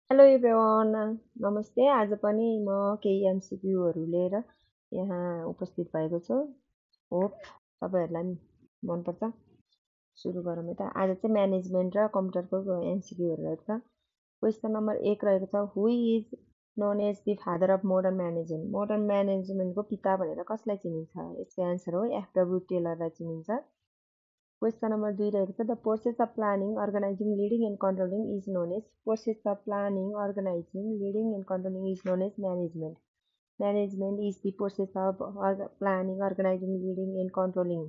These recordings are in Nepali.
हेलो एभ्रिवान नमस्ते। आज पनि म केही एमसिक्यूहरू लिएर यहाँ उपस्थित भएको छु। होप तपाईँहरूलाई मनपर्छ। सुरु गरौँ त। आज चाहिँ म्यानेजमेन्ट र कम्प्युटरको एमसिक्यूहरू रहेको छ। क्वेसन नम्बर 1 रहेको छ, who is known as the father of modern management. Modern म्यानेजमेन्टको पिता भनेर कसलाई चिनिन्छ? यसको एन्सर हो एफडब्ल्यू टेलरलाई चिनिन्छ। Question number 2 रहेको छ, the process of planning, organizing, leading and controlling is known as management. Management is the process of planning, organizing, leading and controlling.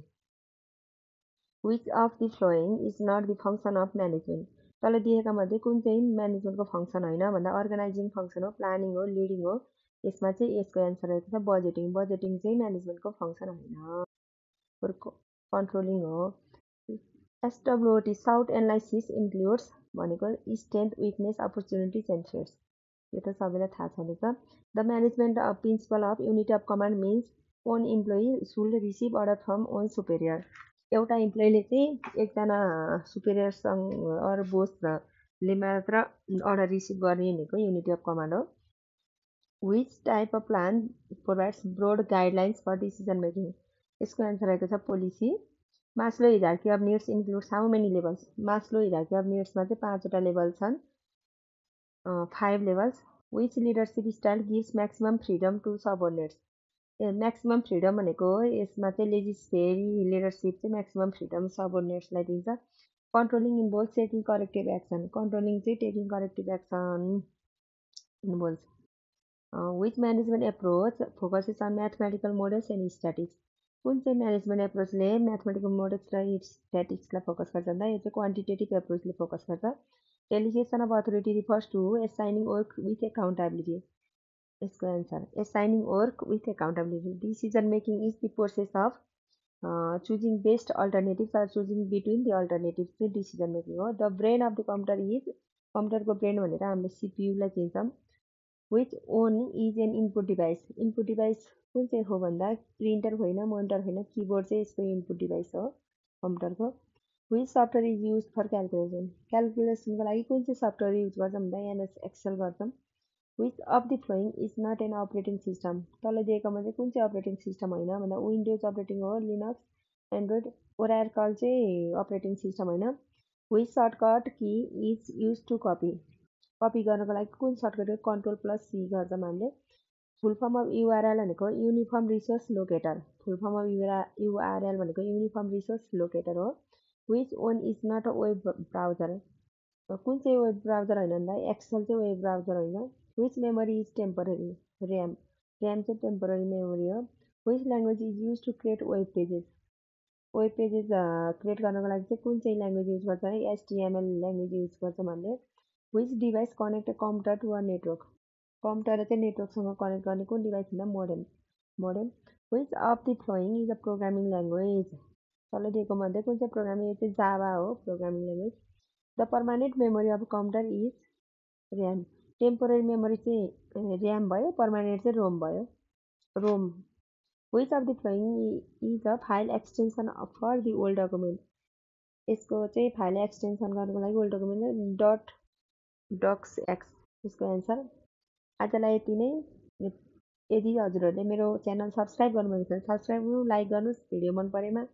Which of the following is not the function of management? तल दिएका मध्ये कुन चाहिँ म्यानेजमेन्टको फङ्सन होइन भन्दा अर्गनाइजिङ फङ्सन हो, प्लानिङ हो, लिडिङ हो। यसमा चाहिँ यसको एन्सर रहेको छ बजेटिङ। बजेटिङ चाहिँ म्यानेजमेन्टको फङ्सन होइन, कन्ट्रोलिङ हो। SWOT SWOT एनालाइसिस इन्क्लुड्स भनेको strength, weakness, opportunities and threats. यो त सबैलाई थाहा छँदैछ। The management of principal of unity of command means own employee should receive order from own superior. एउटा इम्प्लोइले चाहिँ एकजना सुपेरियरसँग अरू बोसले मात्र अर्डर रिसिभ गर्ने भनेको युनिटी अफ कमान्ड हो। Which type of plan provides broad guidelines for decision making. यसको एन्सर रहेको छ policy. Maslow hierarchy of needs includes how many levels. Maslow hierarchy of निड्समा चाहिँ 5वटा लेभल छन्, 5 levels. Which leadership style gives maximum freedom to subordinates. Maximum freedom भनेको यसमा चाहिँ लेजिस्लेटिभ लिडरसिप चाहिँ म्याक्सिमम फ्रिडम सबअर्डिनेट्सलाई दिन्छ। Controlling involve taking corrective action. Controlling चाहिँ taking corrective action involve. Which management approach focuses on mathematical models and statics. कुन चाहिँ म्यानेजमेन्ट एप्रोचले म्याथमेटिकल मोडल्स र स्ट्याटिक्सलाई फोकस गर्छ भन्दा यो चाहिँ क्वान्टिटेटिभ एप्रोचले फोकस गर्छ। Delegation of authority refers to assigning work with accountability. यसको answer assigning work with accountability. Decision making is the process of choosing best alternatives or choosing between the alternatives चाहिँ डिसिजन मेकिङ हो। The brain of the computer is, कम्प्युटरको ब्रेन भनेर हामीले सिपियुलाई चिन्छौँ। Which one is an input device. Input device कुन चाहिँ हो भन्दा प्रिन्टर होइन, मोनिटर होइन, किबोर्ड चाहिँ यसको इनपुट डिभाइस हो कम्प्युटरको। Which software is use for calculation. क्यालकुलेसनको लागि कुन चाहिँ सफ्टवेयर युज गर्छौँ भन्दा एमएस एक्सेल गर्छौँ। Which of the following is not an operating system. तल दिएकोमा चाहिँ कुन चाहिँ अपरेटिङ सिस्टम होइन भन्दा विन्डोज अपरेटिङ हो, लिनक्स, एन्ड्रोइड, ओराकल चाहिँ अपरेटिङ सिस्टम होइन। Which shortcut key is use to copy. Copy गर्नको लागि कुन सर्टकट हो, Ctrl+C गर्छौँ हामीले। फुल फर्म अफ युआरएल भनेको uniform resource locator. Full form of URL भनेको युनिफर्म रिसोर्स लोकेटर हो। Which one is not a web browser. कुन चाहिँ वेब ब्राउजर होइन भन्दा एक्सेल चाहिँ वेब ब्राउजर होइन। Which memory is temporary. RAM. RAM चाहिँ टेम्पररी मेमोरी हो। Which language is use to create web pages. Web pages create गर्नको लागि चाहिँ कुन चाहिँ ल्याङ्ग्वेज युज गर्छ भने HTML ल्याङ्ग्वेज युज गर्छौँ हामीले। Which device connect computer to a network. Computer चाहिँ नेटवर्कसँग कनेक्ट गर्ने कुन डिभाइस भन्दा modem. Which of the following is a programming language. तल दिएको मध्ये कुन चाहिँ प्रोग्रामिङ, चाहिँ जावा हो programming language. The permanent memory of computer is RAM. Temporary memory चाहिँ ऱ्याम भयो, पर्मानेन्ट चाहिँ ROM. Which of the following is a file extension for the old document. यसको चाहिँ फाइल एक्सटेन्सन गर्नुको लागि ओल्ड डकुमेन्ट डक्स एक्स। यसको एन्सर। आजलाई यति नै। यदि हजुरहरूले मेरो च्यानल सब्सक्राइब गर्नुभएको छ सब्सक्राइब गर्नु, लाइक गर्नुहोस् भिडियो मन परेमा।